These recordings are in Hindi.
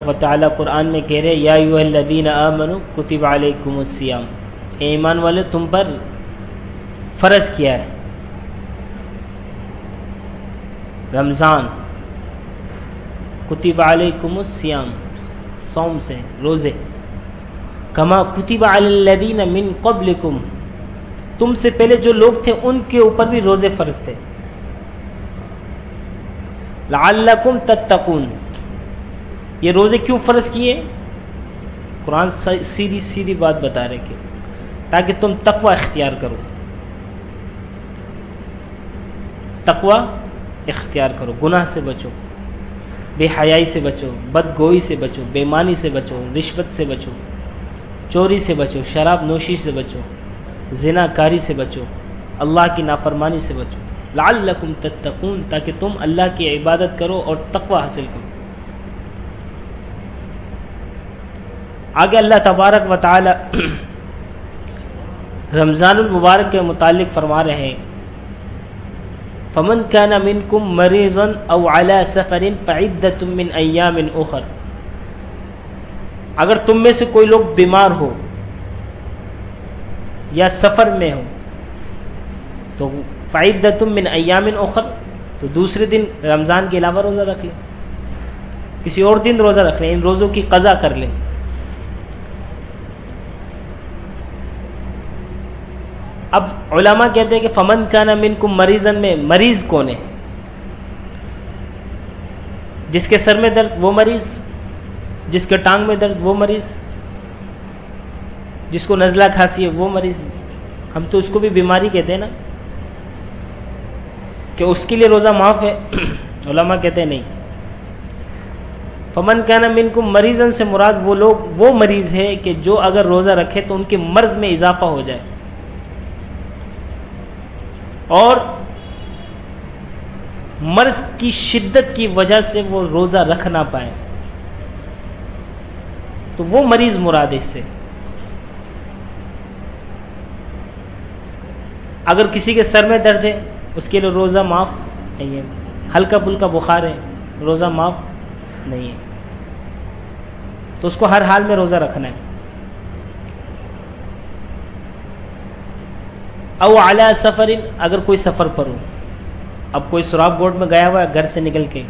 व तआला कुरान में कह रहे या अय्युहल्लज़ीना आमनू कुतिबा अलैकुमुस्सियाम, ए ईमान वाले तुम पर फ़र्ज़ किया है रमज़ान, कुतिबा अलैकुमुस्सियाम सौम से रोज़े, कमा कुतिबा अलल्लज़ीना मिन क़ब्लिकुम, तुमसे पहले जो लोग थे उनके ऊपर भी रोज़े फ़र्ज़ थे, लअल्लकुम तत्तकून, ये रोज़े क्यों फ़र्ज़ किए? कुरान सीधी सीधी बात बता रहे कि ताकि तुम तक़वा इख्तियार करो, तक़वा इख्तियार करो, गुनाह से बचो, बेहयाई से बचो, बदगोई से बचो, बेईमानी से बचो, रिश्वत से बचो, चोरी से बचो, शराब नोशी से बचो, ज़िनाकारी से बचो, अल्लाह की नाफरमानी से बचो, लअल्लकुम तत्तकून, ताकि तुम अल्लाह की इबादत करो और तक़वा हासिल करो। आगे अल्लाह तबारक व तआला रमज़ानुल मुबारक के मुतालिक फरमा रहे हैं फ़मन काना मिनकुम मरीज़न औ अला सफ़रिन फ़इद्दतुम मिन अय्यामिन उख़र, अगर तुम में से कोई लोग बीमार हो या सफ़र में हो तो फ़इद्दतुम मिन अय्यामिन उख़र, तो दूसरे दिन रमज़ान के अलावा रोज़ा रख लें, किसी और दिन रोज़ा रख लें, इन रोज़ों की क़ज़ा कर लें। अब उलमा कहते हैं कि फ़मन काना मिनकुम मरीज़न में मरीज़ कौन है? जिसके सर में दर्द वो मरीज़, जिसके टांग में दर्द वो मरीज़, जिसको नज़ला खांसी है वो मरीज़। हम तो उसको भी बीमारी कहते हैं ना, कि उसके लिए रोज़ा माफ़ है। उलमा कहते हैं नहीं, फ़मन काना मिनकुम मरीज़न से मुराद वो लोग, वो मरीज़ है कि जो अगर रोज़ा रखे तो उनके मर्ज़ में इजाफ़ा हो जाए और मर्ज़ की शिद्दत की वजह से वो रोज़ा रख ना पाए, तो वो मरीज़ मुराद है इससे। अगर किसी के सर में दर्द है उसके लिए रोज़ा माफ़ नहीं है, हल्का फुल्का बुखार है रोज़ा माफ़ नहीं है, तो उसको हर हाल में रोज़ा रखना है। औ अला सफ़रिन, अगर कोई सफ़र पर हो, अब कोई सुराब बोर्ड में गया हुआ है घर से निकल के,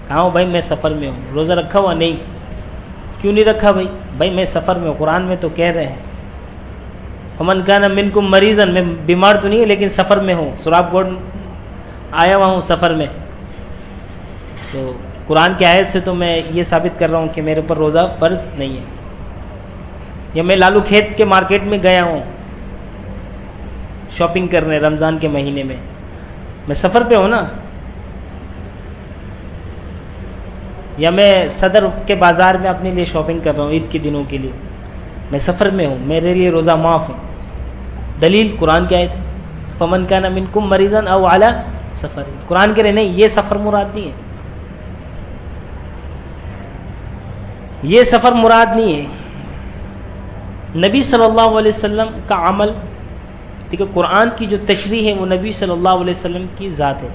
कहा हो भाई मैं सफ़र में हूँ, रोज़ा रखा हुआ? नहीं। क्यों नहीं रखा भाई? भाई मैं सफ़र में हूँ, कुरान में तो कह रहे हैं फ़मन काना मिनकुम मरीज़न, मैं बीमार तो नहीं है लेकिन सफ़र में हूँ, सुराब बोर्ड आया हुआ हूँ सफ़र में, तो कुरान की आयत से तो मैं ये साबित कर रहा हूँ कि मेरे ऊपर रोज़ा फ़र्ज़ नहीं है। या मैं लालू खेत के मार्केट में गया हूँ शॉपिंग करने रमज़ान के महीने में, मैं सफ़र पे हूँ ना। या मैं सदर के बाज़ार में अपने लिए शॉपिंग कर रहा हूँ ईद के दिनों के लिए, मैं सफ़र में हूँ, मेरे लिए रोज़ा माफ़ है। दलील कुरान की आयत है फ़मन काना मिनकुम मरीज़न औ अला सफ़र, कुरान कह रहे नहीं ये सफ़र मुराद नहीं है, ये सफ़र मुराद नहीं है। नबी सल्लल्लाहु अलैहि वसल्लम का अमल, देखिए कुरान की जो तशरीह है वो नबी सल्लल्लाहु अलैहि वसल्लम की ज़ात है।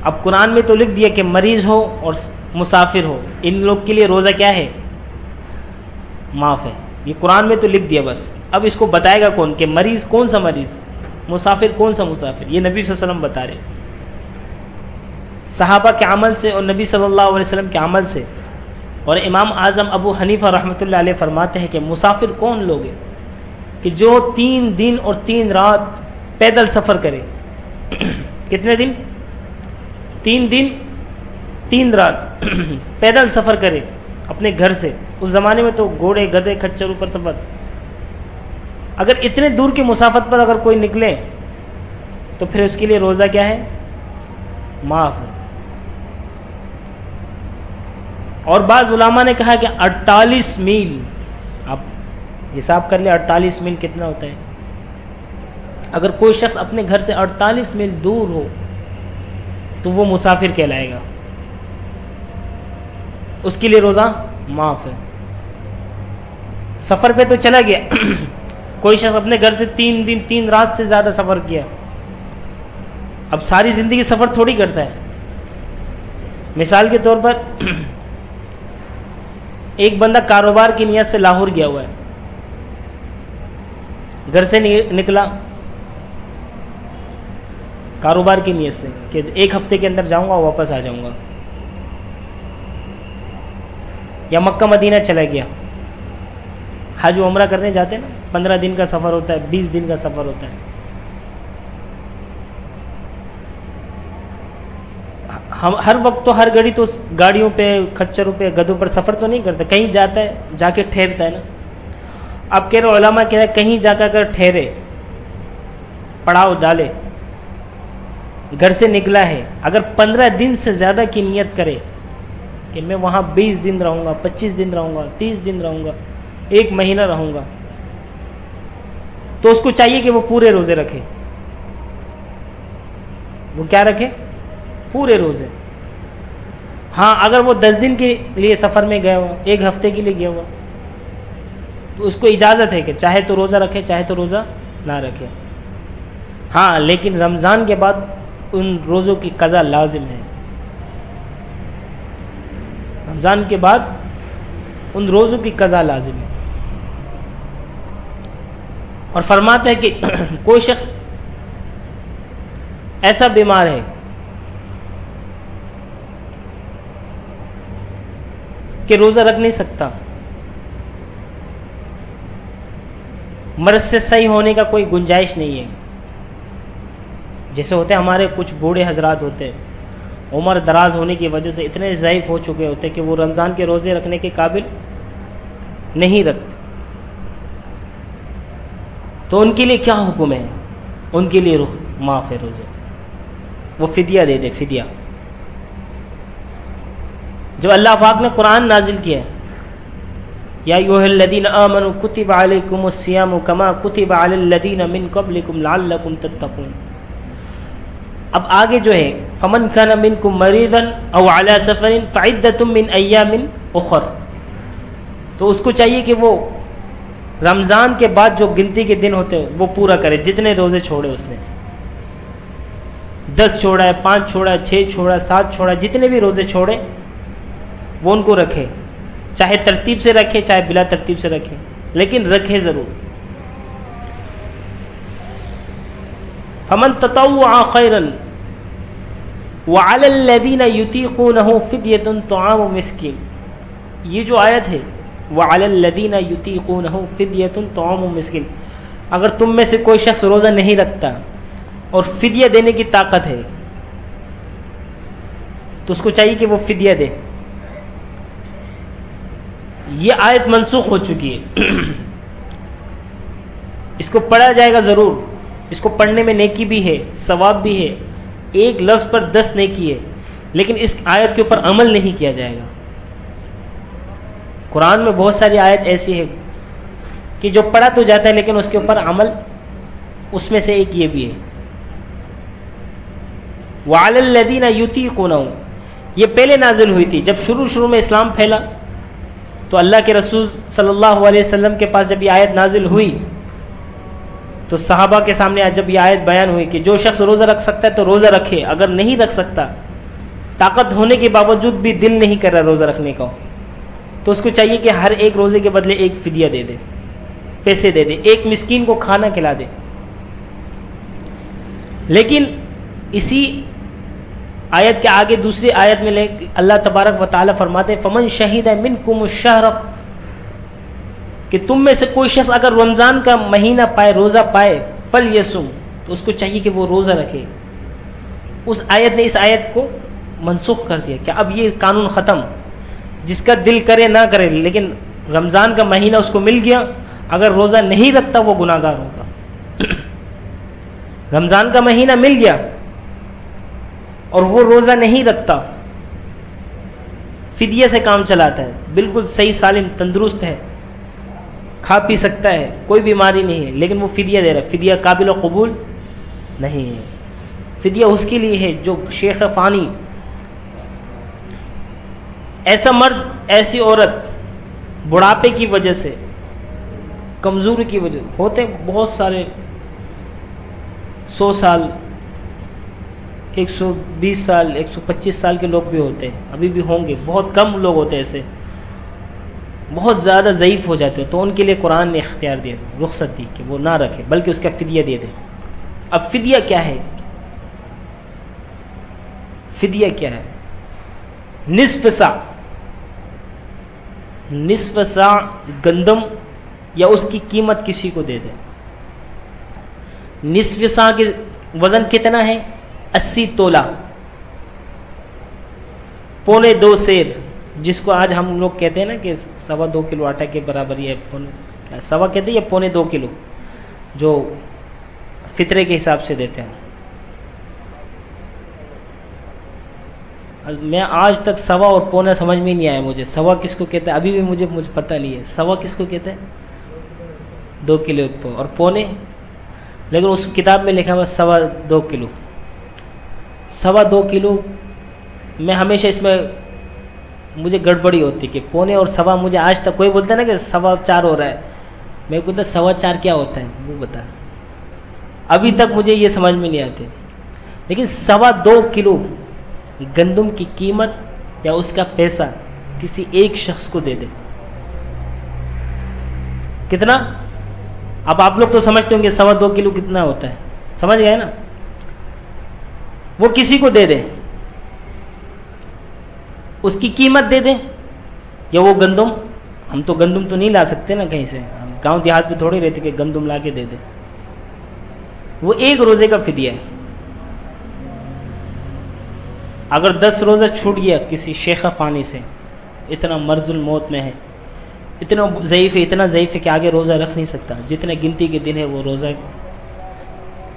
अब कुरान में तो लिख दिया कि मरीज़ हो और मुसाफिर हो, इन लोग के लिए रोज़ा क्या है? माफ़ है। ये कुरान में तो लिख दिया बस। अब इसको बताएगा कौन कि मरीज़ कौन सा मरीज़, मुसाफिर कौन सा मुसाफिर? ये नबी सल्लल्लाहु अलैहि वसल्लम बता रहे, सहाबा के अमल से और नबी सल्लल्लाहु अलैहि वसल्लम के अमल से। और इमाम आज़म अबू हनीफ़ा रहमतुल्लाह अलैह फरमाते हैं कि मुसाफिर कौन लोग हैं कि जो 3 दिन और 3 रात पैदल सफ़र करे। कितने दिन? 3 दिन 3 रात पैदल सफ़र करे अपने घर से। उस ज़माने में तो घोड़े गधे खच्चर ऊपर सफ़र। अगर इतने दूर की मुसाफत पर अगर कोई निकले तो फिर उसके लिए रोज़ा क्या है? माफ़ है। और बाज़ उलामा ने कहा कि 48 मील, आप हिसाब कर ले 48 मील कितना होता है। अगर कोई शख्स अपने घर से 48 मील दूर हो तो वो मुसाफिर कहलाएगा, उसके लिए रोज़ा माफ़ है। सफ़र पे तो चला गया कोई शख्स अपने घर से 3 दिन 3 रात से ज़्यादा सफ़र किया, अब सारी ज़िंदगी सफ़र थोड़ी करता है। मिसाल के तौर पर एक बंदा कारोबार की नियत से लाहौर गया हुआ है, घर से निकला कारोबार की नियत से कि 1 हफ्ते के अंदर जाऊंगा वापस आ जाऊंगा, या मक्का मदीना चला गया। हज उम्रा करने जाते हैं ना, 15 दिन का सफ़र होता है, 20 दिन का सफ़र होता है। हम हर वक्त तो हर घड़ी तो गाड़ियों पे, खच्चरों पे, गधों पर सफ़र तो नहीं करते, कहीं जाता है जाके ठहरता है ना। अब कह रहे उलमा कह रहे कहीं जाकर अगर ठहरे, पड़ाव डाले, घर से निकला है, अगर 15 दिन से ज़्यादा की नियत करे कि मैं वहाँ 20 दिन रहूँगा, 25 दिन रहूँगा, 30 दिन रहूँगा, 1 महीना रहूँगा, तो उसको चाहिए कि वो पूरे रोज़े रखे। वो क्या रखे? पूरे रोज़े। हाँ, अगर वो 10 दिन के लिए सफ़र में गया हुआ, 1 हफ्ते के लिए गया हुआ, तो उसको इजाज़त है कि चाहे तो रोज़ा रखे, चाहे तो रोज़ा ना रखे। हाँ, लेकिन रमज़ान के बाद उन रोज़ों की क़ज़ा लाजिम है। रमज़ान के बाद उन रोज़ों की क़ज़ा लाजिम है। और फरमाता है कि कोई शख्स ऐसा बीमार है कि रोज़ा रख नहीं सकता, मर्ज़ से सही होने का कोई गुंजाइश नहीं है। जैसे होते हमारे कुछ बूढ़े हजरात होते हैं, उम्र दराज होने की वजह से इतने ज़ईफ़ हो चुके होते हैं कि वो रमज़ान के रोज़े रखने के काबिल नहीं रखते, तो उनके लिए क्या हुक्म है? उनके लिए माफ़ है रोज़े, वो फ़िदिया दे दे, फ़िदिया। जब अल्लाह पाक ने कुरान नाजिल किया, या अय्युहल्लज़ीना आमनू कुतिबा अलैकुमुस्सियामु कमा कुतिबा अलल्लज़ीना मिन क़ब्लिकुम लअल्लकुम तत्तक़ून। अब आगे जो है, फमन काना मिनकुम मरीदन औ अला सफ़रिन फ़इद्दतुम मिन अय्यामिन उख़र, तो उसको चाहिए कि वो रमज़ान के बाद जो गिनती के दिन होते हैं वो पूरा करे। जितने रोज़े छोड़े उसने, 10 छोड़ा है, 5 छोड़ा है, 6 छोड़ा, 7 छोड़ा, जितने भी रोज़े छोड़े वो उनको रखे, चाहे तरतीब से रखे चाहे बिला तरतीब से रखे, लेकिन रखे ज़रूर। फमन ततव्वअ खैरन व अलल्लज़ीना युतीक़ूनहु फ़िद्यतुन तुआमु मिस्कीन, ये जो आयत है व अलल्लज़ीना युतीक़ूनहु फ़िद्यतुन तुआमु मिस्कीन, अगर तुम में से कोई शख्स रोज़ा नहीं रखता और फ़िदिया देने की ताकत है तो उसको चाहिए कि वो फ़िदिया दे। ये आयत मनसूख हो चुकी है। इसको पढ़ा जाएगा ज़रूर, इसको पढ़ने में नेकी भी है, सवाब भी है, एक लफ्ज़ पर 10 नेकी है, लेकिन इस आयत के ऊपर अमल नहीं किया जाएगा। कुरान में बहुत सारी आयत ऐसी है कि जो पढ़ा तो जाता है लेकिन उसके ऊपर अमल, उसमें से एक ये भी है, वअलल्लज़ीना युतीक़ूनहु। ये पहले नाजिल हुई थी जब शुरू में इस्लाम फैला, तो अल्लाह के रसूल सल्लल्लाहु अलैहि वसल्लम के पास जब ये आयत नाजिल हुई तो सहाबा के सामने आज जब ये आयत बयान हुई कि जो शख्स रोज़ा रख सकता है तो रोज़ा रखे, अगर नहीं रख सकता, ताकत होने के बावजूद भी दिल नहीं कर रहा रोज़ा रखने का, तो उसको चाहिए कि हर एक रोज़े के बदले एक फ़िदिया दे दे, पैसे दे दे, एक मिस्कीन को खाना खिला दे। लेकिन इसी आयत के आगे दूसरी आयत में ले अल्लाह तबारक व तआला फरमाते हैं फमन शहीद मिनकुम शहरफ, कि तुम में से कोई शख्स अगर रमज़ान का महीना पाए, रोज़ा पाए, फल यसुम, तो उसको चाहिए कि वो रोज़ा रखे। उस आयत ने इस आयत को मनसूख कर दिया कि अब ये कानून ख़त्म, जिसका दिल करे ना करे, लेकिन रमज़ान का महीना उसको मिल गया, अगर रोज़ा नहीं रखता वो गुनाहगार होगा। रमज़ान का महीना मिल गया और वो रोज़ा नहीं रखता, फ़िदिया से काम चलाता है, बिल्कुल सही सालिम तंदुरुस्त है, खा पी सकता है, कोई बीमारी नहीं है, लेकिन वो फ़िदिया दे रहा है, फ़िदिया काबिल कबूल नहीं है। फ़िदिया उसके लिए है जो शेख फ़ानी, ऐसा मर्द, ऐसी औरत बुढ़ापे की वजह से, कमज़ोरी की वजह, होते बहुत सारे 100 साल, 120 साल, 125 साल के लोग भी होते हैं, अभी भी होंगे, बहुत कम लोग होते हैं ऐसे बहुत ज़्यादा ज़ईफ़ हो जाते हो, तो उनके लिए कुरान ने इख्तियार दिया, रुख्सत दी कि वो ना रखे बल्कि उसका फ़िदिया दे दे। अब फ़िदिया क्या है? फ़िदिया क्या है? निस्फ़ सा गंदम या उसकी कीमत किसी को दे दे। निस्फ़ सा के वज़न कितना है? 80 तोला, पौने 2 सेर, जिसको आज हम लोग कहते हैं ना कि 2.25 किलो आटा के बराबर, ये सवा कहते हैं या पौने 2 किलो, जो फितरे के हिसाब से देते हैं। मैं आज तक सवा और पौना समझ में नहीं आया मुझे, सवा किसको कहते हैं अभी भी मुझे पता नहीं है। सवा किसको कहते हैं? 2 किलो और पौने, लेकिन उस किताब में लिखा हुआ 2.25 किलो। 2.25 किलो मैं हमेशा इसमें मुझे गड़बड़ी होती कि पौने और सवा, मुझे आज तक कोई बोलता है ना कि 4.25 हो रहा है, मैं बोलता 4.25 क्या होता है वो बता, अभी तक मुझे ये समझ में नहीं आते। लेकिन 2.25 किलो गंदम की कीमत या उसका पैसा किसी एक शख्स को दे दे, कितना? अब आप लोग तो समझते होंगे 2.25 किलो कितना होता है, समझ गए ना? वो किसी को दे दे, उसकी कीमत दे दे, या वो गंदम, हम तो गंदम तो नहीं ला सकते ना कहीं से, हम गांव देहात में थोड़ी रहते कि गंदम ला के दे दे। वो 1 रोज़े का फिदिया है। अगर 10 रोज़ा छूट गया किसी शेख फ़ानी से, इतना मर्जुल मौत में है, इतना ज़ईफ़ है, इतना ज़ईफ़ है कि आगे रोज़ा रख नहीं सकता, जितने गिनती के दिन है वो रोज़ा,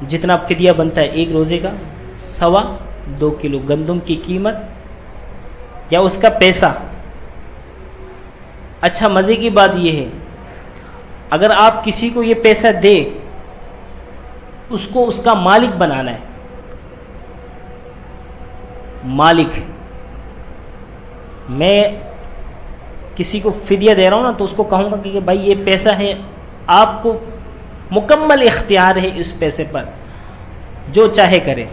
जितना फिदिया बनता है 1 रोज़े का 2.25 किलो गंदम की कीमत या उसका पैसा। अच्छा, मज़े की बात यह है, अगर आप किसी को ये पैसा दे, उसको उसका मालिक बनाना है, मालिक। मैं किसी को फिदिया दे रहा हूँ ना, तो उसको कहूँगा कि भाई ये पैसा है, आपको मुकम्मल इख्तियार है इस पैसे पर, जो चाहे करे।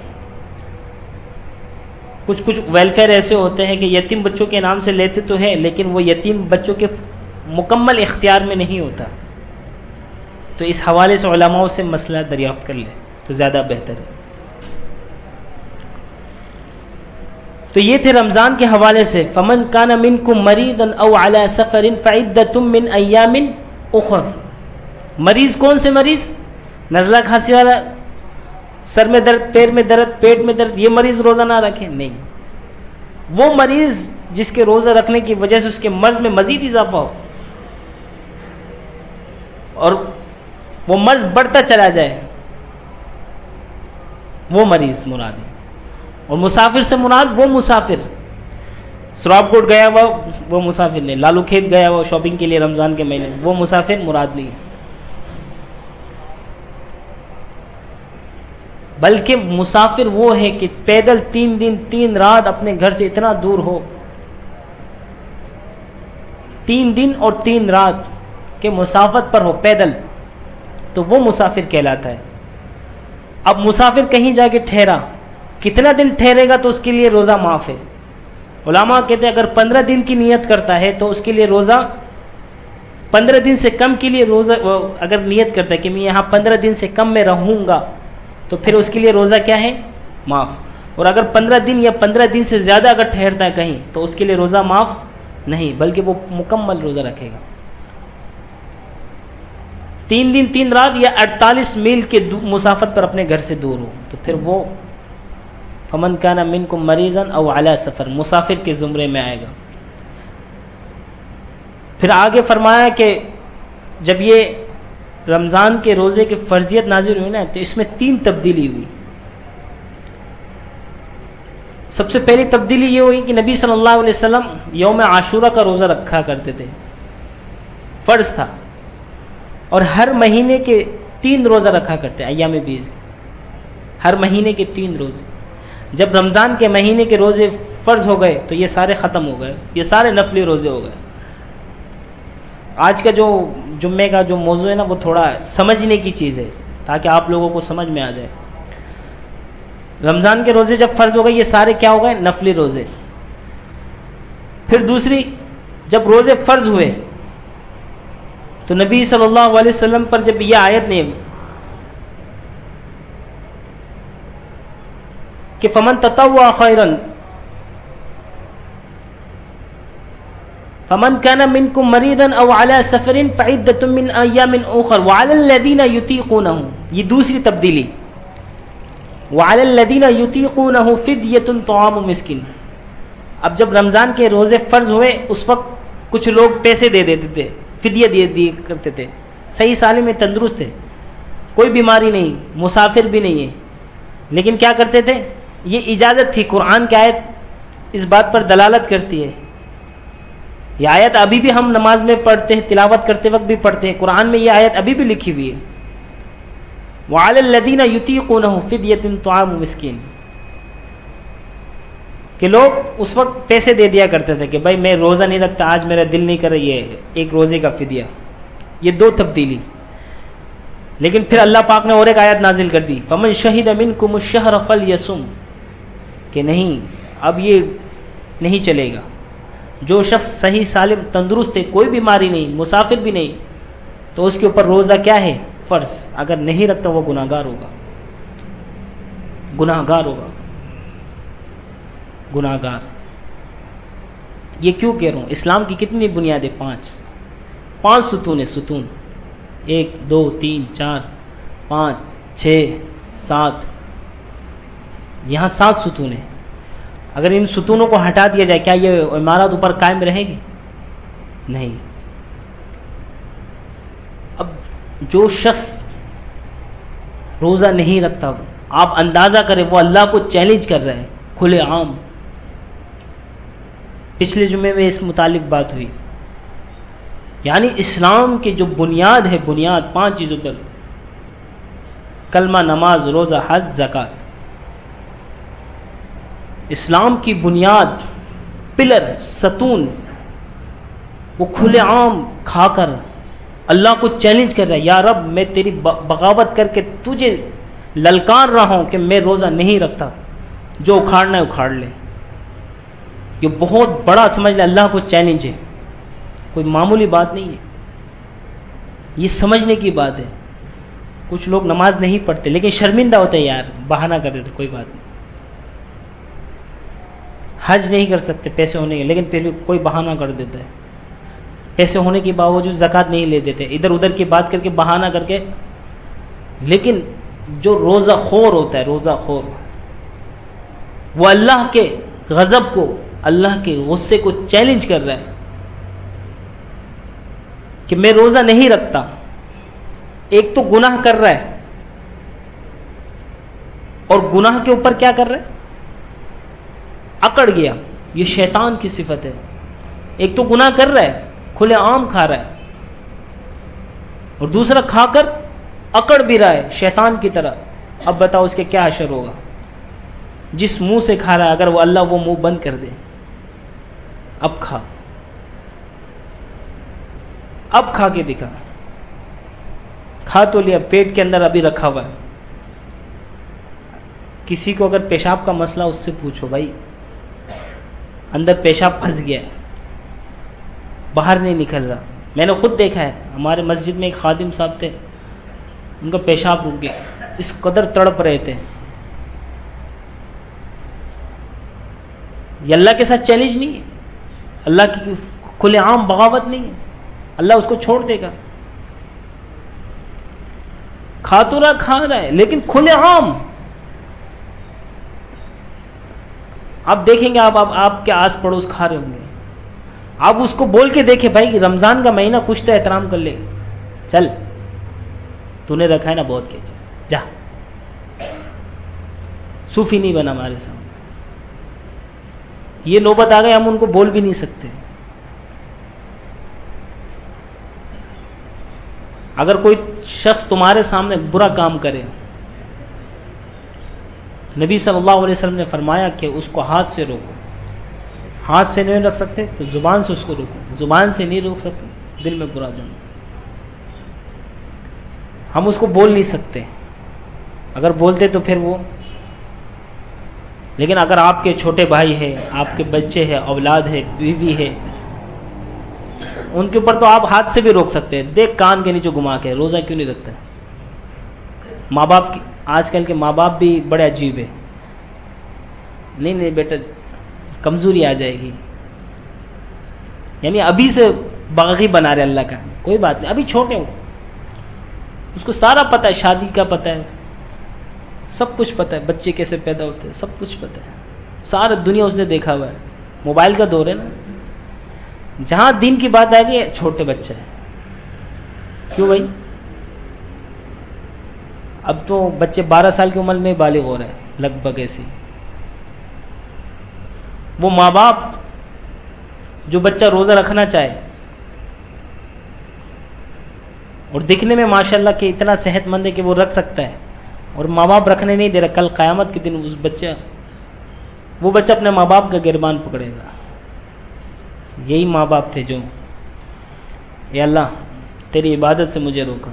कुछ वेलफेयर ऐसे होते हैं कि यतीम बच्चों के नाम से लेते तो है, लेकिन वो यतीम बच्चों के मुकम्मल इख्तियार में नहीं होता। तो इस हवाले से उलमाओं से मसला दरियाफ्त कर ले तो ज़्यादा बेहतर है। तो ये थे रमज़ान के हवाले से, फ़मन काना मिनकुम मरीदन औ अला सफ़रिन फ़इद्दतुम मिन अय्यामिन उख़र। मरीज़ कौन से मरीज़? नज़ला खांसी वाला, सर में दर्द, पैर में दर्द, पेट में दर्द, ये मरीज़ रोज़ा ना रखे, नहीं। वो मरीज़ जिसके रोज़ा रखने की वजह से उसके मर्ज़ में मज़ीद इजाफा हो और वो मर्ज़ बढ़ता चला जाए, वो मरीज़ मुराद है। और मुसाफिर से मुराद वो मुसाफिर, सराबकोट गया हुआ वो मुसाफिर नहीं, लालू खेत गया हुआ शॉपिंग के लिए रमज़ान के महीने, वो मुसाफिर मुराद नहीं। बल्कि मुसाफिर वो है कि पैदल 3 दिन 3 रात अपने घर से इतना दूर हो, 3 दिन और 3 रात के मुसाफत पर हो पैदल, तो वो मुसाफिर कहलाता है। अब मुसाफिर कहीं जाके ठहरा, कितना दिन ठहरेगा तो उसके लिए रोज़ा माफ़ है। उलमा कहते हैं अगर 15 दिन की नियत करता है तो उसके लिए रोज़ा, 15 दिन से कम के लिए रोज़ा, अगर नियत करता है कि मैं यहाँ 15 दिन से कम में रहूँगा, तो फिर उसके लिए रोज़ा क्या है? माफ़। और अगर 15 दिन या 15 दिन से ज़्यादा अगर ठहरता है कहीं, तो उसके लिए रोज़ा माफ़ नहीं, बल्कि वो मुकम्मल रोज़ा रखेगा। 3 दिन 3 रात या 48 मील के मुसाफत पर अपने घर से दूर हो, तो फिर वो फमन काना मिनकुम मरीज़न औ अला सफ़र, मुसाफिर के ज़ुमरे में आएगा। फिर आगे फरमाया कि जब ये रमज़ान के रोज़े की फ़र्जियत नाज़िल हुई ना, तो इसमें 3 तब्दीली हुई। सबसे पहली तब्दीली ये हुई कि नबी सल्लल्लाहु अलैहि वसल्लम यौम आशूरा का रोज़ा रखा करते थे, फ़र्ज़ था, और हर महीने के 3 रोज़ा रखा करते, अय्याम बीज़, हर महीने के 3 रोज़े। जब रमज़ान के महीने के रोज़े फ़र्ज़ हो गए तो ये सारे ख़त्म हो गए, ये सारे नफली रोज़े हो गए। आज का जो जुम्मे का जो मौजू है ना, वो थोड़ा समझने की चीज़ है ताकि आप लोगों को समझ में आ जाए। रमज़ान के रोज़े जब फ़र्ज़ हो गए, ये सारे क्या हो गए? नफली रोज़े। फिर दूसरी, जब रोज़े फ़र्ज़ हुए तो नबी सल्लल्लाहु अलैहि वसल्लम पर जब यह आयत ने कि फमन ततव्वा खैरन फमन काना मिनकुम मरीदन अव अला सफरिन फइद्दतुम मिन अय्यामिन उखर व अलल लदीना युतीकुनहु, ये दूसरी तब्दीली, व अलल लदीना युतीकुनहु फिद्यतुन तआमु मिस्किन। अब जब रमज़ान के रोज़े फ़र्ज हुए उस वक्त कुछ लोग पैसे दे देते थे, फिदिया दिए करते थे, सही सालिम में तंदुरुस्त थे, कोई बीमारी नहीं, मुसाफिर भी नहीं है, लेकिन क्या करते थे, ये इजाज़त थी। कुरान की आयत इस बात पर दलालत करती है। ये आयत अभी भी हम नमाज में पढ़ते हैं, तिलावत करते वक्त भी पढ़ते हैं, कुरान में ये आयत अभी भी लिखी हुई है, वअलल लदीना युतीकुनहु फिद्यतुन तआमु मिस्कीन, कि लोग उस वक्त पैसे दे दिया करते थे कि भाई मैं रोज़ा नहीं रखता, आज मेरा दिल नहीं कर रही है, एक रोज़े का फिदिया। ये दो तब्दीली। लेकिन फिर अल्लाह पाक ने और एक आयत नाजिल कर दी, फमन शहीद मिनकुमुश शहर फलयसुम, कि नहीं अब ये नहीं चलेगा, जो शख्स सही सालिम तंदुरुस्त है, कोई बीमारी नहीं, मुसाफिर भी नहीं, तो उसके ऊपर रोज़ा क्या है, फ़र्ज़। अगर नहीं रखता वो गुनाहगार होगा, गुनाहगार होगा, गुनाहगार। ये क्यों कह रहा हूँ, इस्लाम की कितनी बुनियादें, पाँच सुतून है, सुतून 1 2 3 4 5 6 7, यहाँ 7 सुतून है। अगर इन सुतूनों को हटा दिया जाए, क्या ये इमारत ऊपर कायम रहेगी? नहीं। अब जो शख्स रोज़ा नहीं रखता, आप अंदाज़ा करें, वो अल्लाह को चैलेंज कर रहा है खुले आम। पिछले जुमे में इस मुतालिक बात हुई, यानी इस्लाम की जो बुनियाद है, बुनियाद 5 चीज़ों पर, कलमा, नमाज, रोज़ा, हज, ज़कात, इस्लाम की बुनियाद, पिलर, सतून, वो खुले आम खाकर अल्लाह को चैलेंज कर रहा है, या रब मैं तेरी बगावत करके तुझे ललकार रहा हूँ कि मैं रोज़ा नहीं रखता, जो उखाड़ना है उखाड़ ले। ये बहुत बड़ा समझ ले, अल्लाह को चैलेंज है, कोई मामूली बात नहीं है, ये समझने की बात है। कुछ लोग नमाज नहीं पढ़ते लेकिन शर्मिंदा होते हैं, यार बहाना कर देते, कोई बात नहीं। हज नहीं कर सकते पैसे होने के, लेकिन फिर कोई बहाना कर देता है, पैसे होने के बावजूद ज़कात नहीं ले देते, इधर उधर की बात करके बहाना करके। लेकिन जो रोज़ा खोर होता है, रोज़ा खोर, वो अल्लाह के गज़ब को, अल्लाह के गुस्से को चैलेंज कर रहा है कि मैं रोज़ा नहीं रखता। एक तो गुनाह कर रहा है, और गुनाह के ऊपर क्या कर रहा है, अकड़ गया। ये शैतान की सिफत है। एक तो गुनाह कर रहा है, खुले आम खा रहा है, और दूसरा खाकर अकड़ भी रहा है शैतान की तरह। अब बताओ उसके क्या असर होगा। जिस मुंह से खा रहा है, अगर वो अल्लाह वो मुंह बंद कर दे, अब खा, अब खा के दिखा, खा तो लिया, पेट के अंदर अभी रखा हुआ है। किसी को अगर पेशाब का मसला, उससे पूछो, भाई अंदर पेशाब फंस गया है, बाहर नहीं निकल रहा। मैंने खुद देखा है, हमारे मस्जिद में एक खादिम साहब थे, उनका पेशाब रुक गया, इस कदर तड़प रहे थे। ये अल्लाह के साथ चैलेंज नहीं है, अल्लाह की खुलेआम बगावत नहीं है, अल्लाह उसको छोड़ देगा। खा तो रहा, खा रहा है, लेकिन खुलेआम। आप देखेंगे, आप आपके आस पड़ोस खा रहे होंगे, आप उसको बोल के देखे, भाई कि रमज़ान का महीना, कुछ तो एहतराम कर ले, चल तूने रखा है ना, बहुत के जा। सूफी नहीं बना हमारे सामने। ये नौबत आ गई, हम उनको बोल भी नहीं सकते। अगर कोई शख्स तुम्हारे सामने बुरा काम करे, नबी सल्लल्लाहु अलैहि वसल्लम ने फरमाया कि उसको हाथ से रोको। हाथ से नहीं रख सकते तो ज़ुबान से उसको रोको, ज़ुबान से नहीं रोक सकते, दिल में बुरा जम, हम उसको बोल नहीं सकते। अगर बोलते तो फिर वो, लेकिन अगर आपके छोटे भाई है, आपके बच्चे हैं, औलाद है, बीवी है, उनके ऊपर तो आप हाथ से भी रोक सकते हैं, देख कान के नीचे घुमा के, रोज़ा क्यों नहीं रखता? माँ बाप की, आजकल के माँ बाप भी बड़े अजीब है। नहीं नहीं बेटा, कमज़ोरी आ जाएगी, यानी अभी से बागी बना रहे अल्लाह का। कोई बात नहीं, अभी छोटे हो, उसको सारा पता है, शादी का पता है, सब कुछ पता है, बच्चे कैसे पैदा होते हैं, सब कुछ पता है, सारा दुनिया उसने देखा हुआ है। मोबाइल का दौर है ना, जहाँ दीन की बात आएगी छोटे बच्चे हैं। क्यों भाई? अब तो बच्चे 12 साल की उम्र में बालिग हो रहे हैं लगभग ऐसी। वो माँ बाप जो बच्चा रोज़ा रखना चाहे और दिखने में माशाल्लाह कि इतना सेहतमंद है कि वो रख सकता है, और माँ बाप रखने नहीं दे रहा, कल क़यामत के दिन वो बच्चा अपने माँ बाप का गिरबान पकड़ेगा। यही माँ बाप थे जो, या अल्लाह तेरी इबादत से मुझे रोका।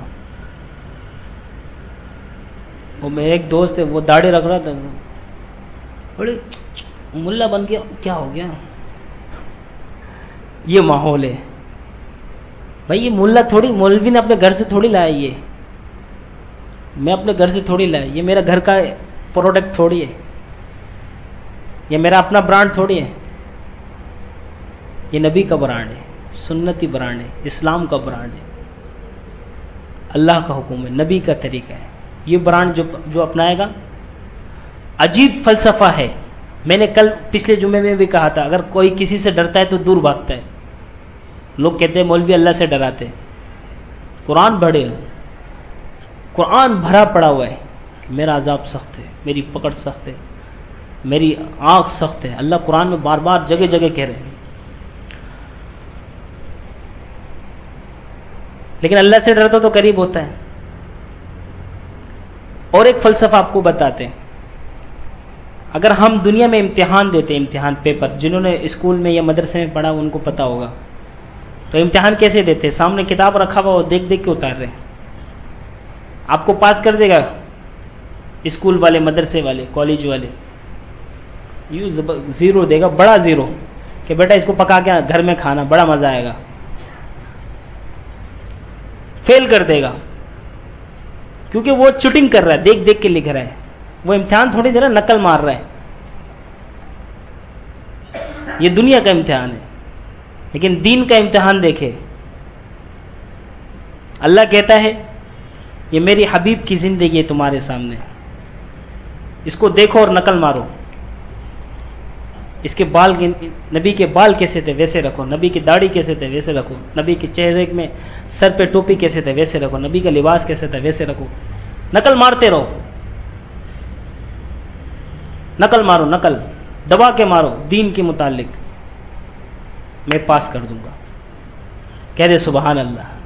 वो मेरे एक दोस्त है, वो दाढ़ी रख रहा था, बड़े मुल्ला बन गया, क्या हो गया? ये माहौल है भाई, ये मुल्ला थोड़ी, मौलवी ने अपने घर से थोड़ी लाया, ये मैं अपने घर से थोड़ी लाया, ये मेरा घर का प्रोडक्ट थोड़ी है, ये मेरा अपना ब्रांड थोड़ी है, ये नबी का ब्रांड है, सुन्नती ब्रांड है, इस्लाम का ब्रांड है, अल्लाह का हुक्म है, नबी का तरीका है। ये ब्रांड जो अपनाएगा, अजीब फ़लसफ़ा है। मैंने कल पिछले जुमे में भी कहा था, अगर कोई किसी से डरता है तो दूर भागता है। लोग कहते हैं मौलवी अल्लाह से डराते हैं, कुरान भरे, कुरान भरा पड़ा हुआ है कि मेरा अजाब सख्त है, मेरी पकड़ सख्त है, मेरी आँख सख्त है। अल्लाह कुरान में बार बार जगह जगह कह रहे हैं। लेकिन अल्लाह से डरता तो करीब होता है। और एक फ़लसफ़ा आपको बताते हैं, अगर हम दुनिया में इम्तिहान देते, इम्तिहान पेपर, जिन्होंने स्कूल में या मदरसे में पढ़ा उनको पता होगा, तो इम्तिहान कैसे देते हैं? सामने किताब रखा हुआ, वो देख देख के उतार रहे हैं। आपको पास कर देगा स्कूल वाले, मदरसे वाले, कॉलेज वाले, यूँ ज़ीरो देगा, बड़ा ज़ीरो, कि बेटा इसको पका के घर में खाना, बड़ा मज़ा आएगा। फेल कर देगा, क्योंकि वो चीटिंग कर रहा है, देख देख के लिख रहा है। वो इम्तिहान थोड़ी दे रहा, नकल मार रहा है। ये दुनिया का इम्तिहान है, लेकिन दीन का इम्तिहान देखे। अल्लाह कहता है ये मेरी हबीब की ज़िंदगी है तुम्हारे सामने, इसको देखो और नकल मारो। इसके बाल, नबी के बाल कैसे थे वैसे रखो, नबी की दाढ़ी कैसे थे वैसे रखो, नबी के चेहरे में सर पे टोपी कैसे थे वैसे रखो, नबी का लिबास कैसे था वैसे रखो। नकल मारते रहो, नकल मारो, नकल दबा के मारो दीन के मुतालिक, मैं पास कर दूंगा। कह दे सुबहान अल्लाह।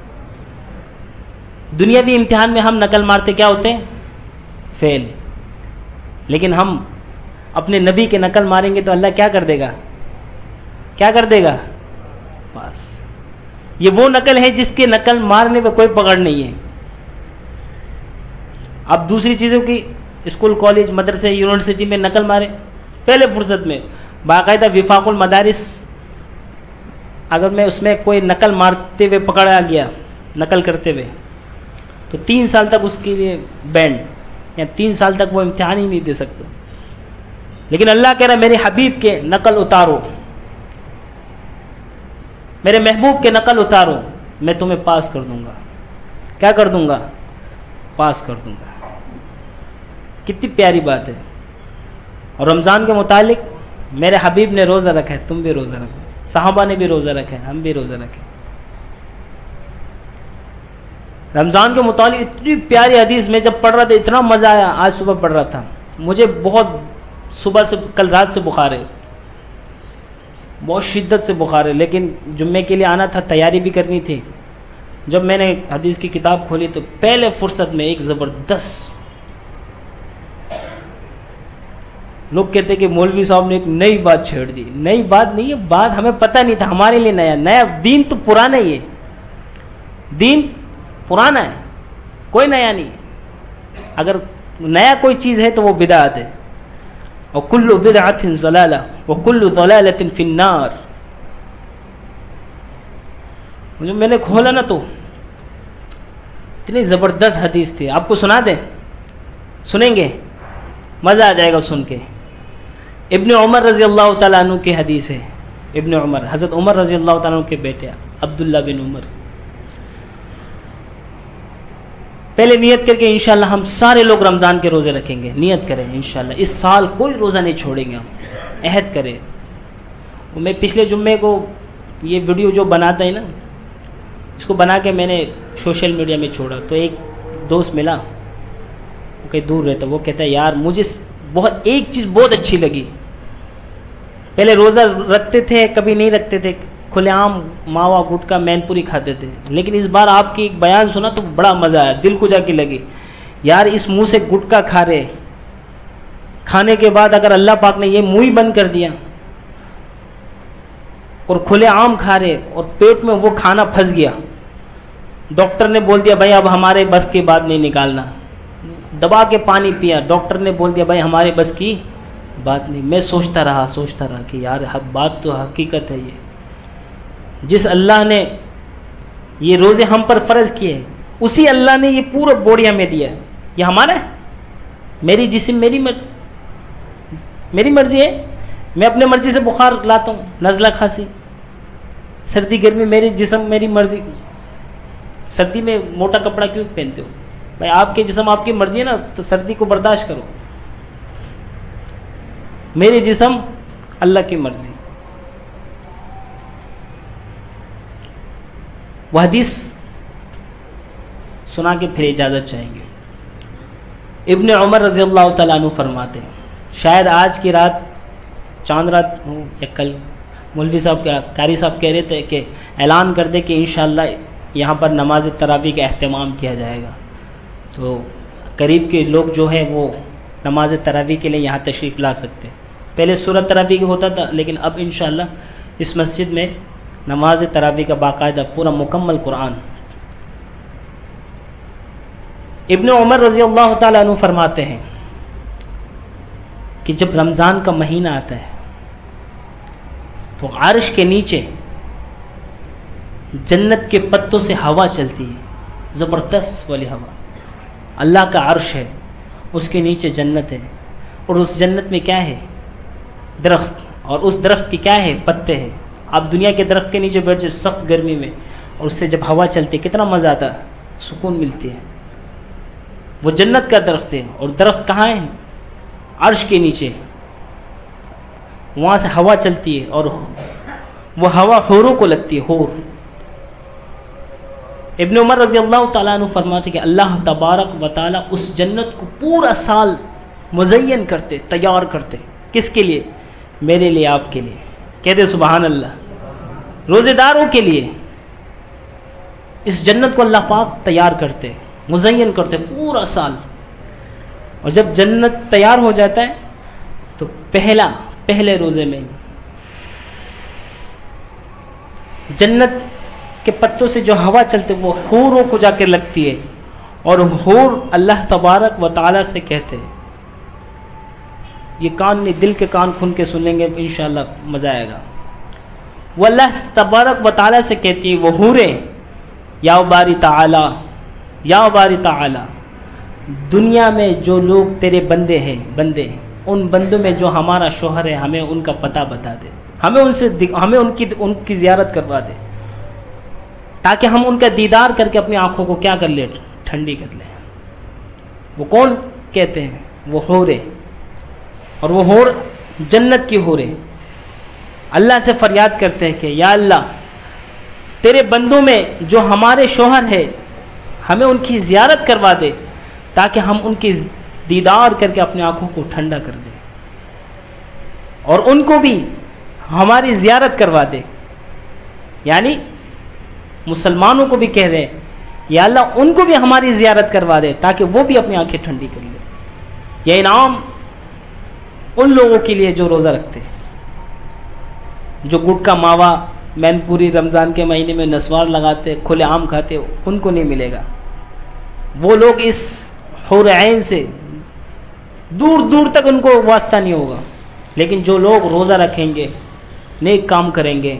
दुनियावी इम्तिहान में हम नकल मारते क्या होते हैं? फेल। लेकिन हम अपने नबी के नकल मारेंगे तो अल्लाह क्या कर देगा? क्या कर देगा? पास। ये वो नकल है जिसके नकल मारने पे कोई पकड़ नहीं है। अब दूसरी चीज़ों की, स्कूल, कॉलेज, मदरसे, यूनिवर्सिटी में नकल मारे, पहले फुर्सत में बाकायदा विफाकुल मदारिस, अगर मैं उसमें कोई नकल मारते हुए पकड़ा गया, नकल करते हुए, तो 3 साल तक उसके लिए बैंड, या 3 साल तक वो इम्तिहान ही नहीं दे सकते। लेकिन अल्लाह कह रहा है मेरे हबीब के नकल उतारो, मेरे महबूब के नकल उतारो, मैं तुम्हें पास कर दूंगा। क्या कर दूंगा? पास कर दूंगा। कितनी प्यारी बात है। और रमज़ान के मुतालिक मेरे हबीब ने रोज़ा रखा है, तुम भी रोज़ा रखो, सहाबा ने भी रोज़ा रखा है, हम भी रोज़ा रखें। रमज़ान के मुतालिक इतनी प्यारी हदीस मैं जब पढ़ रहा था इतना मज़ा आया। आज सुबह पढ़ रहा था, मुझे बहुत सुबह से, कल रात से बुखार है, बहुत शिद्दत से बुखार है, लेकिन जुम्मे के लिए आना था, तैयारी भी करनी थी। जब मैंने हदीस की किताब खोली तो पहले फुर्सत में एक ज़बरदस्त, लोग कहते कि मौलवी साहब ने एक नई बात छेड़ दी। नई बात नहीं है, बात हमें पता नहीं था, हमारे लिए नया। नया दीन तो पुराना ही है, दीन पुराना है, कोई नया नहीं। अगर नया कोई चीज़ है तो वो बिदअत है। और कुल्लु बिदअतिन ज़लाला व कुल्लु ज़लालतिन फिन्नार। मुझे मैंने खोला ना तो इतनी ज़बरदस्त हदीस थी। आपको सुना दें? सुनेंगे? मज़ा आ जाएगा सुन के। इब्न उमर रज़ी अल्लाह ताला अन्हु की हदीस है। इब्न उमर, हज़रत उमर रज़ी अल्लाह ताला अन्हु के बेटे अब्दुल्ला बिन उमर। पहले नियत करके इंशाल्लाह हम सारे लोग रमज़ान के रोज़े रखेंगे। नियत करें इंशाल्लाह इस साल कोई रोज़ा नहीं छोड़ेंगे, हम अहद करें। मैं पिछले जुम्मे को ये वीडियो जो बनाता है ना, इसको बना के मैंने सोशल मीडिया में छोड़ा, तो एक दोस्त मिला, वो कहीं दूर रहता, वो कहता है यार मुझे बहुत एक चीज़ बहुत अच्छी लगी। पहले रोज़ा रखते थे, कभी नहीं रखते थे, खुलेआम मावा गुटका मैनपुरी खाते थे, लेकिन इस बार आपकी एक बयान सुना तो बड़ा मज़ा आया, दिल को जाके लगी यार इस मुंह से गुटका खा रहे, खाने के बाद अगर अल्लाह पाक ने ये मुंह ही बंद कर दिया और खुलेआम खा रहे और पेट में वो खाना फंस गया, डॉक्टर ने बोल दिया भाई अब हमारे बस की बात नहीं निकालना, दबा के पानी पिया, डॉक्टर ने बोल दिया भाई हमारे बस की बात नहीं। मैं सोचता रहा कि यार बात तो हकीकत है, ये जिस अल्लाह ने ये रोज़े हम पर फ़र्ज़ किए उसी अल्लाह ने ये पूरा बोरी हमें दिया। ये हमारा है, मेरी जिस्म मेरी मर्ज़ी है, मैं अपने मर्ज़ी से बुखार लाता हूँ, नज़ला खांसी, सर्दी गर्मी मेरी जिस्म मेरी मर्ज़ी। सर्दी में मोटा कपड़ा क्यों पहनते हो भाई? आपके जिस्म आपकी मर्ज़ी है ना, तो सर्दी को बर्दाश्त करो। मेरी जिस्म अल्लाह की मर्ज़ी। वह हदीस सुना के फिर इजाज़त चाहेंगे। इब्न उमर रज़ी अल्लाह तआला अन्हु फरमाते हैं, शायद आज की रात चांद रात हो या कल, मौलवी साहब कारी साहब कह रहे थे कि ऐलान कर दे कि इंशाअल्लाह यहाँ पर नमाज तरावी का अहतमाम किया जाएगा, तो करीब के लोग जो है वो नमाज तरावी के लिए यहाँ तशरीफ़ ला सकते। पहले सूरत तरावी का होता था, लेकिन अब इंशाअल्लाह इस मस्जिद में नमाज तरावी का बाकायदा पूरा मुकम्मल कुरान। इब्न उमर रज़ी अल्लाह तआला अन्हु फरमाते हैं कि जब रमज़ान का महीना आता है तो अर्श के नीचे जन्नत के पत्तों से हवा चलती है, ज़बरदस्त वाली हवा। अल्लाह का अर्श है, उसके नीचे जन्नत है, और उस जन्नत में क्या है? दरख्त, और उस दरख्त की क्या है? पत्ते हैं। आप दुनिया के दरख्त के नीचे बैठ जाओ सख्त गर्मी में, और उससे जब हवा चलती है कितना मज़ा आता है, सुकून मिलती है। वो जन्नत का दरख्त है, और दरख्त कहाँ है? अर्श के नीचे, वहाँ से हवा चलती है, और वो हवा हूरों को लगती है, हूर। इब्न उमर रज़ी अल्लाह तआला अन्हु फरमाते कि अल्लाह तबारक व तआला उस जन्नत को पूरा साल मुज़य्यन करते, तैयार करते। किसके लिए? मेरे लिए, आपके लिए। कहते सुबहान अल्लाह। रोज़ेदारों के लिए इस जन्नत को अल्लाह पाक तैयार करते, मुज़य्यन करते पूरा साल। और जब जन्नत तैयार हो जाता है तो पहले रोज़े में जन्नत के पत्तों से जो हवा चलते वो हूरों को जाकर लगती है, और हूर अल्लाह तबारक व तआला से कहते हैं, ये कान नहीं दिल के कान खुल के सुन लेंगे इंशाअल्लाह मज़ा आएगा। वो अल्लाह तबारक व तआला से कहती है वो हूरें, या बारी ताला, दुनिया में जो लोग तेरे बंदे उन बंदों में जो हमारा शोहर है, हमें उनका पता बता दे, हमें उनकी ज़ियारत करवा दे, ताकि हम उनका दीदार करके अपनी आँखों को क्या कर ले? ठंडी कर ले। वो कौन कहते हैं? वो हूरें, और वो हूर जन्नत की हूरें अल्लाह से फरियाद करते हैं कि या अल्लाह तेरे बंदों में जो हमारे शोहर है हमें उनकी ज़ियारत करवा दे, ताकि हम उनकी दीदार करके अपनी आँखों को ठंडा कर दें, और उनको भी हमारी ज़ियारत करवा दे। यानी मुसलमानों को भी कह रहे हैं या अल्लाह उनको भी हमारी ज़ियारत करवा दे, ताकि वो भी अपनी आँखें ठंडी कर ले। यह इनाम उन लोगों के लिए जो रोज़ा रखते हैं, जो गुटखा मावा मैनपुरी रमज़ान के महीने में नस्वार लगाते, खुले आम खाते, उनको नहीं मिलेगा। वो लोग इस हूर ऐन से दूर दूर तक उनको वास्ता नहीं होगा। लेकिन जो लोग रोज़ा रखेंगे, नेक काम करेंगे,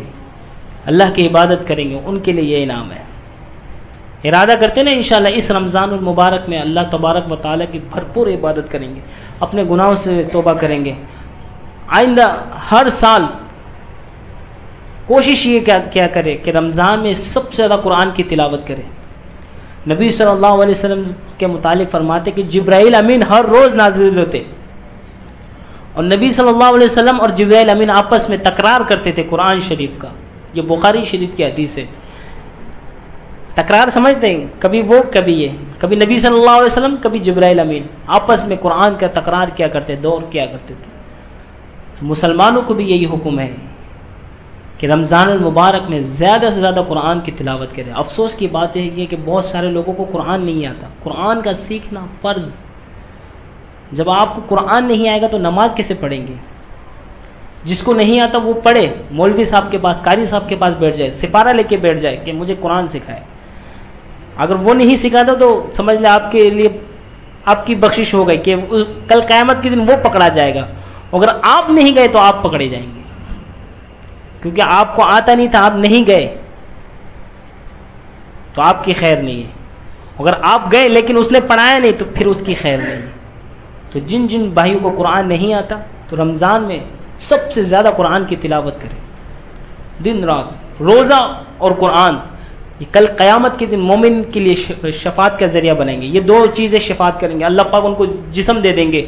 अल्लाह की इबादत करेंगे, उनके लिए ये इनाम है। इरादा करते ना इंशाअल्लाह इस रमज़ानुल मुबारक में अल्लाह तबारक व तआला की भरपूर इबादत करेंगे, अपने गुनाहों से तौबा करेंगे। आइंदा हर साल कोशिश ये क्या करे कि रमज़ान में सबसे ज़्यादा कुरान की तिलावत करें। नबी सल्लल्लाहु अलैहि वसल्लम के मुतालिक फरमाते कि जिब्राइल अमीन हर रोज़ नाजिल होते और नबी सल्लल्लाहु अलैहि वसल्लम और जिब्राइल अमीन आपस में तकरार करते थे कुरान शरीफ का। ये बुखारी शरीफ की हदीस है। तकरार समझते हैं, कभी वो कभी ये, कभी नबी सल्लल्लाहु अलैहि वसल्लम कभी जिब्राइल अमीन आपस में कुरान का तकरार क्या करते, दौर क्या करते थे। तो मुसलमानों को भी यही हुक्म है कि रमज़ानुल मुबारक में ज़्यादा से ज़्यादा कुरान की तिलावत करें। अफसोस की बात है कि बहुत सारे लोगों को कुरान नहीं आता। कुरान का सीखना फ़र्ज़, जब आपको कुरान नहीं आएगा तो नमाज कैसे पढ़ेंगे। जिसको नहीं आता वो पढ़े, मौलवी साहब के पास, कारी साहब के पास बैठ जाए, सिपारा लेके बैठ जाए कि मुझे कुरान सिखाए। अगर वो नहीं सिखाता तो समझ ले आपके लिए आपकी बख्शिश हो गई कि कल क़यामत के दिन वो पकड़ा जाएगा। अगर आप नहीं गए तो आप पकड़े जाएंगे, क्योंकि आपको आता नहीं था, आप नहीं गए तो आपकी खैर नहीं है। अगर आप गए लेकिन उसने पढ़ाया नहीं तो फिर उसकी खैर नहीं है। तो जिन जिन भाइयों को कुरान नहीं आता तो रमज़ान में सबसे ज़्यादा कुरान की तिलावत करें, दिन रात, रोज़ा और कुरान। ये कल क़यामत के दिन मोमिन के लिए शफात का ज़रिया बनेंगे। ये दो चीज़ें शफात करेंगे। अल्लाह पाक उनको जिस्म दे देंगे।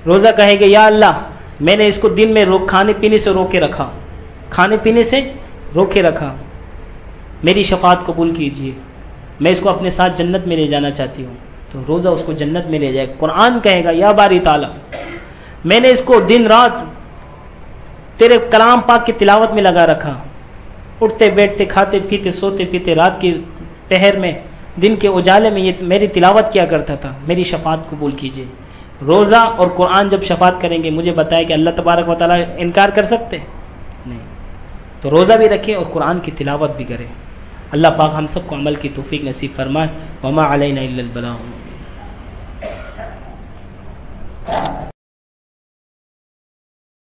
रोज़ा कहेंगे या अल्लाह मैंने इसको दिन में खाने पीने से रोके रखा, खाने पीने से रोके रखा, मेरी शफात कबूल कीजिए, मैं इसको अपने साथ जन्नत में ले जाना चाहती हूँ। तो रोज़ा उसको जन्नत में ले जाए। कुरान कहेगा या बारी ताला मैंने इसको दिन रात तेरे कलाम पाक की तिलावत में लगा रखा, उठते बैठते खाते पीते सोते पीते रात के पहर में दिन के उजाले में ये मेरी तिलावत किया करता था, मेरी शफात कबूल कीजिए। रोज़ा और कुरान जब शफात करेंगे, मुझे बताया कि अल्लाह तबारक व तआला इनकार कर सकते नहीं। तो रोज़ा भी रखें और कुरान की तिलावत भी करें। अल्लाह पाक हम सबको अमल की तौफीक नसीब फरमाए। वमा अलैना इल्लल बलाग।